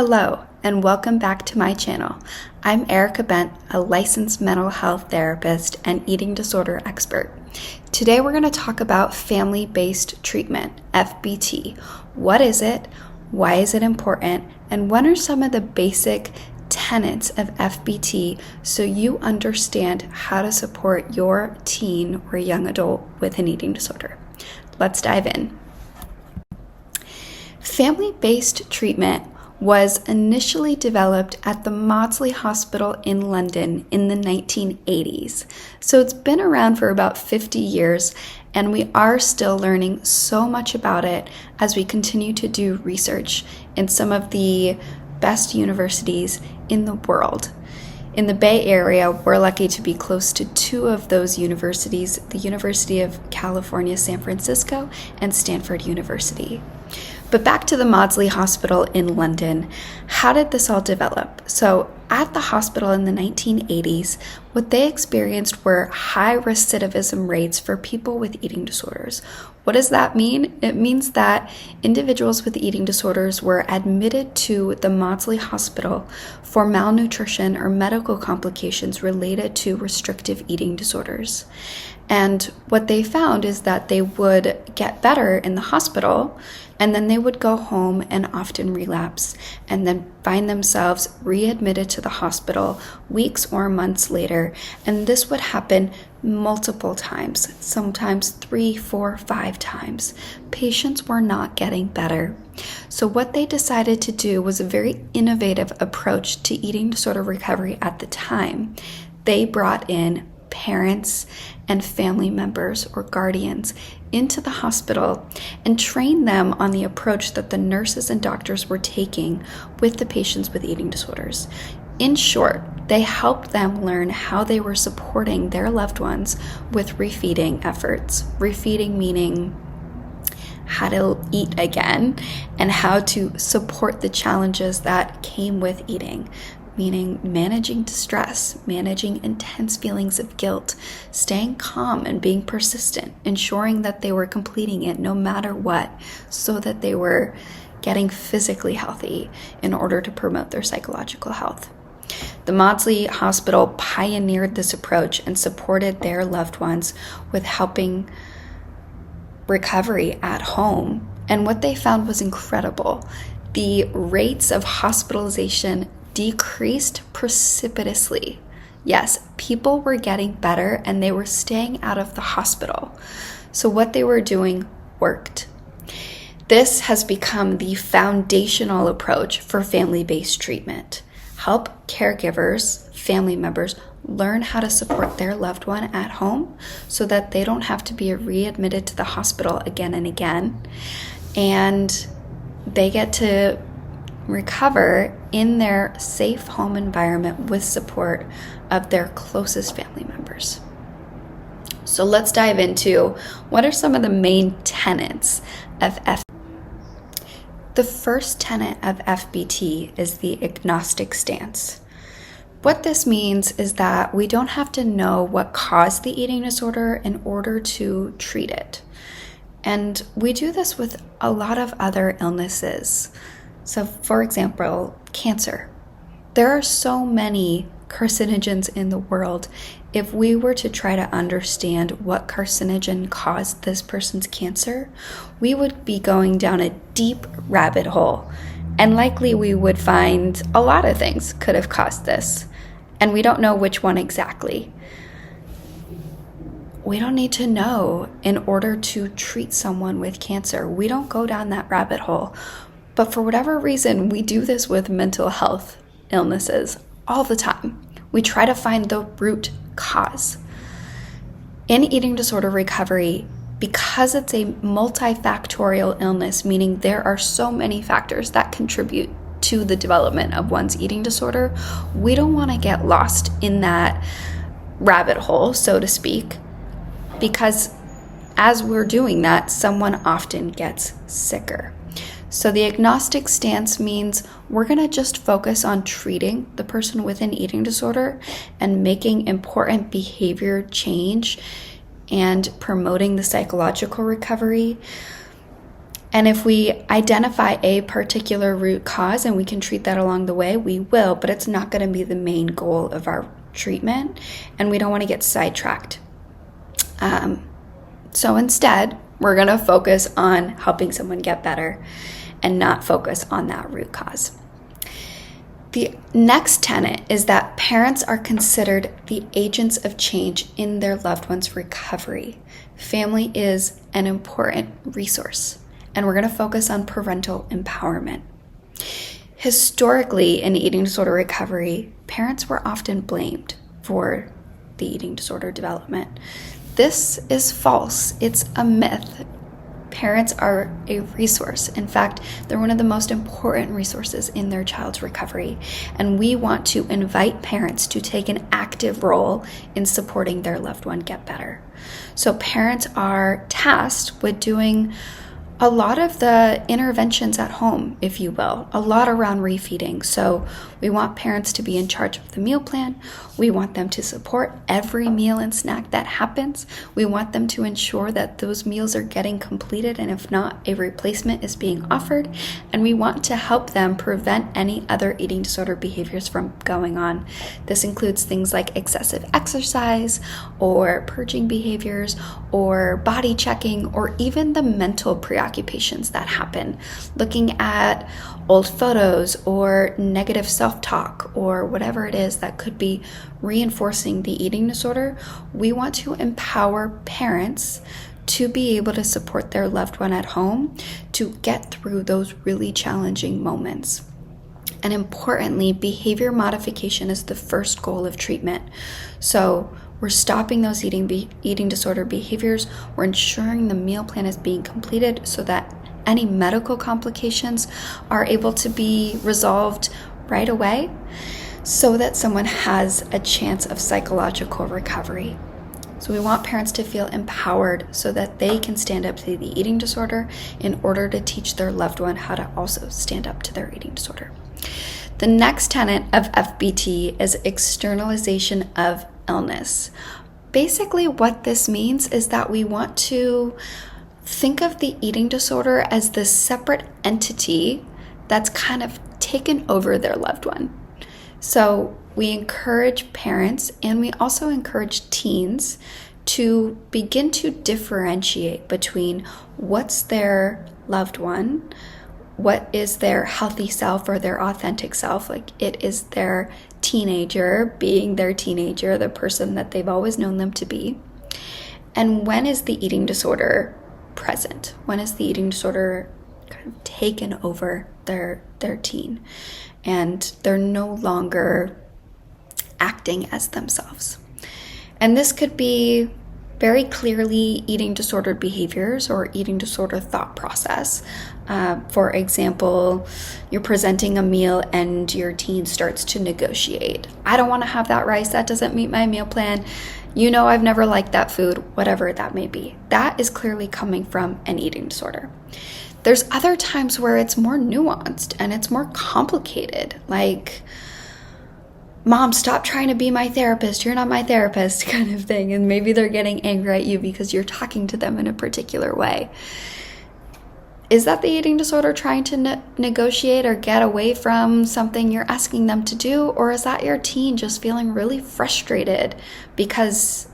Hello, and welcome back to my channel. I'm Erica Bent, a licensed mental health therapist and eating disorder expert. Today we're going to talk about family-based treatment, FBT. What is it? Why is it important? And what are some of the basic tenets of FBT so you understand how to support your teen or young adult with an eating disorder? Let's dive in. Family-based treatment was initially developed at the Maudsley Hospital in London in the 1980s. So it's been around for about 50 years, and we are still learning so much about it as we continue to do research in some of the best universities in the world. In the Bay Area, we're lucky to be close to two of those universities, the University of California, San Francisco, and Stanford University. But back to the Maudsley Hospital in London, how did this all develop? So at the hospital in the 1980s, what they experienced were high recidivism rates for people with eating disorders. What does that mean? It means that individuals with eating disorders were admitted to the Maudsley Hospital for malnutrition or medical complications related to restrictive eating disorders. And what they found is that they would get better in the hospital, and then they would go home and often relapse, and then find themselves readmitted to the hospital weeks or months later. And this would happen multiple times, sometimes 3, 4, 5 times. Patients were not getting better. So what they decided to do was a very innovative approach to eating disorder recovery at the time. They brought in parents and family members or guardians into the hospital and trained them on the approach that the nurses and doctors were taking with the patients with eating disorders. In short, they helped them learn how they were supporting their loved ones with refeeding efforts. Refeeding meaning how to eat again and how to support the challenges that came with eating, meaning managing distress, managing intense feelings of guilt, staying calm and being persistent, ensuring that they were completing it no matter what, so that they were getting physically healthy in order to promote their psychological health. The Maudsley Hospital pioneered this approach and supported their loved ones with helping recovery at home. And what they found was incredible. The rates of hospitalization decreased precipitously. Yes, people were getting better and they were staying out of the hospital. So what they were doing worked. This has become the foundational approach for family-based treatment. Help caregivers, family members, learn how to support their loved one at home so that they don't have to be readmitted to the hospital again and again. And they get to recover in their safe home environment with support of their closest family members. So let's dive into what are some of the main tenets of FBT. The first tenet of FBT is the agnostic stance. What this means is that we don't have to know what caused the eating disorder in order to treat it. And we do this with a lot of other illnesses. So, for example, cancer. There are so many carcinogens in the world. If we were to try to understand what carcinogen caused this person's cancer, we would be going down a deep rabbit hole. And likely we would find a lot of things could have caused this. And we don't know which one exactly. We don't need to know in order to treat someone with cancer. We don't go down that rabbit hole. But for whatever reason, we do this with mental health illnesses all the time. We try to find the root cause. In eating disorder recovery, because it's a multifactorial illness, meaning there are so many factors that contribute to the development of one's eating disorder, we don't want to get lost in that rabbit hole, so to speak, because as we're doing that, someone often gets sicker. So the agnostic stance means we're going to just focus on treating the person with an eating disorder and making important behavior change and promoting the psychological recovery. And if we identify a particular root cause and we can treat that along the way, we will, but it's not going to be the main goal of our treatment, and we don't want to get sidetracked. So instead, we're going to focus on helping someone get better and not focus on that root cause. The next tenet is that parents are considered the agents of change in their loved one's recovery. Family is an important resource, and we're going to focus on parental empowerment. Historically, in eating disorder recovery, parents were often blamed for the eating disorder development. This is false. It's a myth. Parents are a resource. In fact, they're one of the most important resources in their child's recovery, and we want to invite parents to take an active role in supporting their loved one get better. So parents are tasked with doing a lot of the interventions at home, if you will, a lot around refeeding. So we want parents to be in charge of the meal plan. We want them to support every meal and snack that happens. We want them to ensure that those meals are getting completed, and if not, a replacement is being offered. And we want to help them prevent any other eating disorder behaviors from going on. This includes things like excessive exercise or purging behaviors or body checking or even the mental preoccupations that happen, looking at old photos or negative self-talk or whatever it is that could be reinforcing the eating disorder. We want to empower parents to be able to support their loved one at home to get through those really challenging moments. And importantly, behavior modification is the first goal of treatment. So we're stopping those eating disorder behaviors. We're ensuring the meal plan is being completed so that any medical complications are able to be resolved right away so that someone has a chance of psychological recovery. So we want parents to feel empowered so that they can stand up to the eating disorder in order to teach their loved one how to also stand up to their eating disorder. The next tenet of FBT is externalization of illness. Basically, what this means is that we want to think of the eating disorder as this separate entity that's kind of taken over their loved one. So we encourage parents and we also encourage teens to begin to differentiate between what's their loved one, what is their healthy self or their authentic self, like it is their teenager being their teenager, the person that they've always known them to be, and when is the eating disorder present? When is the eating disorder kind of taken over their teen and they're no longer acting as themselves? And this could be very clearly eating disordered behaviors or eating disorder thought process. For example, you're presenting a meal and your teen starts to negotiate. I don't want to have that rice. That doesn't meet my meal plan. You know, I've never liked that food, whatever that may be. That is clearly coming from an eating disorder. There's other times where it's more nuanced and it's more complicated, like, Mom, stop trying to be my therapist. You're not my therapist, kind of thing. And maybe they're getting angry at you because you're talking to them in a particular way. Is that the eating disorder trying to negotiate or get away from something you're asking them to do? Or is that your teen just feeling really frustrated because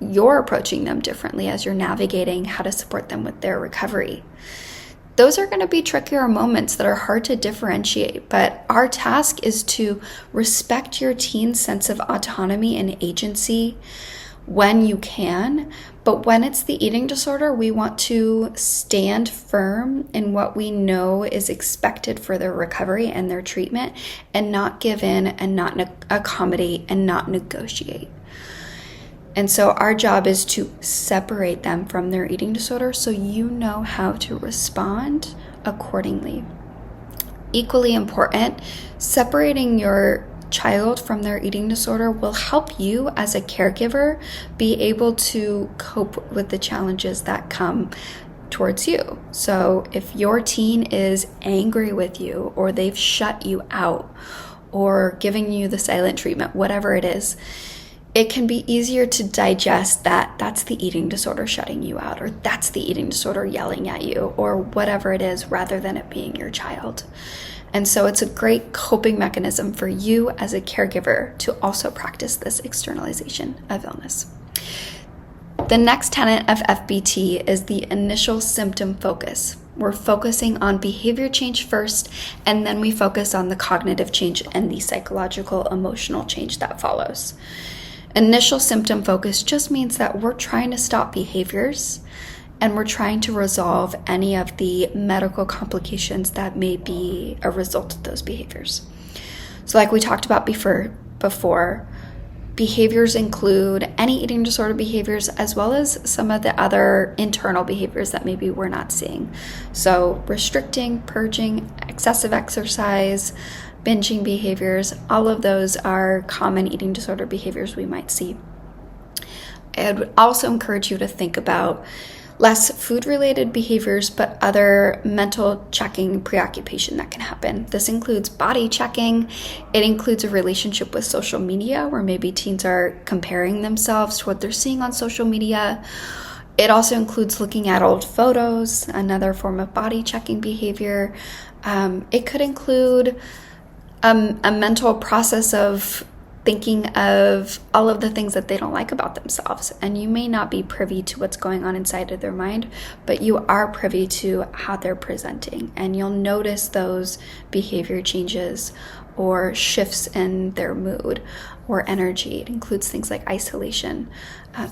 you're approaching them differently as you're navigating how to support them with their recovery? Those are going to be trickier moments that are hard to differentiate, but our task is to respect your teen's sense of autonomy and agency when you can. But when it's the eating disorder, we want to stand firm in what we know is expected for their recovery and their treatment and not give in and not accommodate and not negotiate. And so our job is to separate them from their eating disorder so you know how to respond accordingly. Equally important, separating your child from their eating disorder will help you as a caregiver be able to cope with the challenges that come towards you. So if your teen is angry with you or they've shut you out or giving you the silent treatment, whatever it is, it can be easier to digest that that's the eating disorder shutting you out, or that's the eating disorder yelling at you, or whatever it is, rather than it being your child. And so it's a great coping mechanism for you as a caregiver to also practice this externalization of illness. The next tenet of FBT is the initial symptom focus. We're focusing on behavior change first, and then we focus on the cognitive change and the psychological, emotional change that follows. Initial symptom focus just means that we're trying to stop behaviors and we're trying to resolve any of the medical complications that may be a result of those behaviors. So like we talked about before, behaviors include any eating disorder behaviors as well as some of the other internal behaviors that maybe we're not seeing. So restricting, purging, excessive exercise, binging behaviors, all of those are common eating disorder behaviors we might see. I would also encourage you to think about less food-related behaviors, but other mental checking preoccupation that can happen. This includes body checking. It includes a relationship with social media, where maybe teens are comparing themselves to what they're seeing on social media. It also includes looking at old photos, another form of body checking behavior. It could include a mental process of thinking of all of the things that they don't like about themselves. And you may not be privy to what's going on inside of their mind, but you are privy to how they're presenting. And you'll notice those behavior changes or shifts in their mood or energy. It includes things like isolation.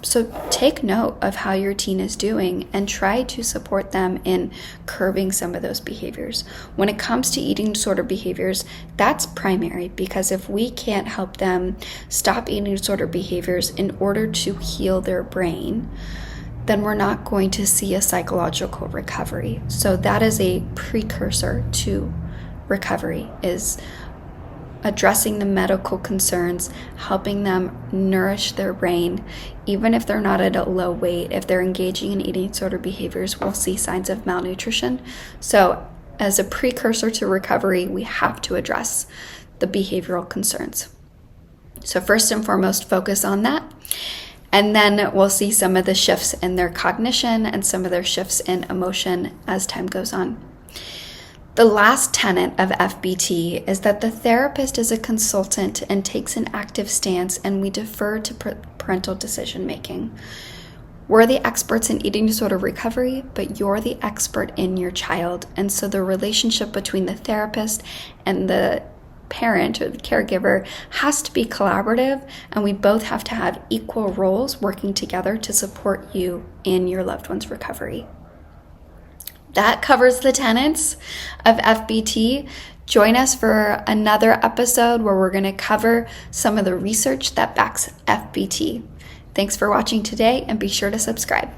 So take note of how your teen is doing and try to support them in curbing some of those behaviors. When it comes to eating disorder behaviors, that's primary, because if we can't help them stop eating disorder behaviors in order to heal their brain, then we're not going to see a psychological recovery. So that is a precursor to recovery, is addressing the medical concerns, helping them nourish their brain. Even if they're not at a low weight, if they're engaging in eating disorder behaviors, we'll see signs of malnutrition. So as a precursor to recovery, we have to address the behavioral concerns. So first and foremost, focus on that. And then we'll see some of the shifts in their cognition and some of their shifts in emotion as time goes on. The last tenet of FBT is that the therapist is a consultant and takes an active stance, and we defer to parental decision making. We're the experts in eating disorder recovery, but you're the expert in your child. And so the relationship between the therapist and the parent or the caregiver has to be collaborative, and we both have to have equal roles working together to support you in your loved one's recovery. That covers the tenets of FBT. Join us for another episode where we're going to cover some of the research that backs FBT. Thanks for watching today, and be sure to subscribe.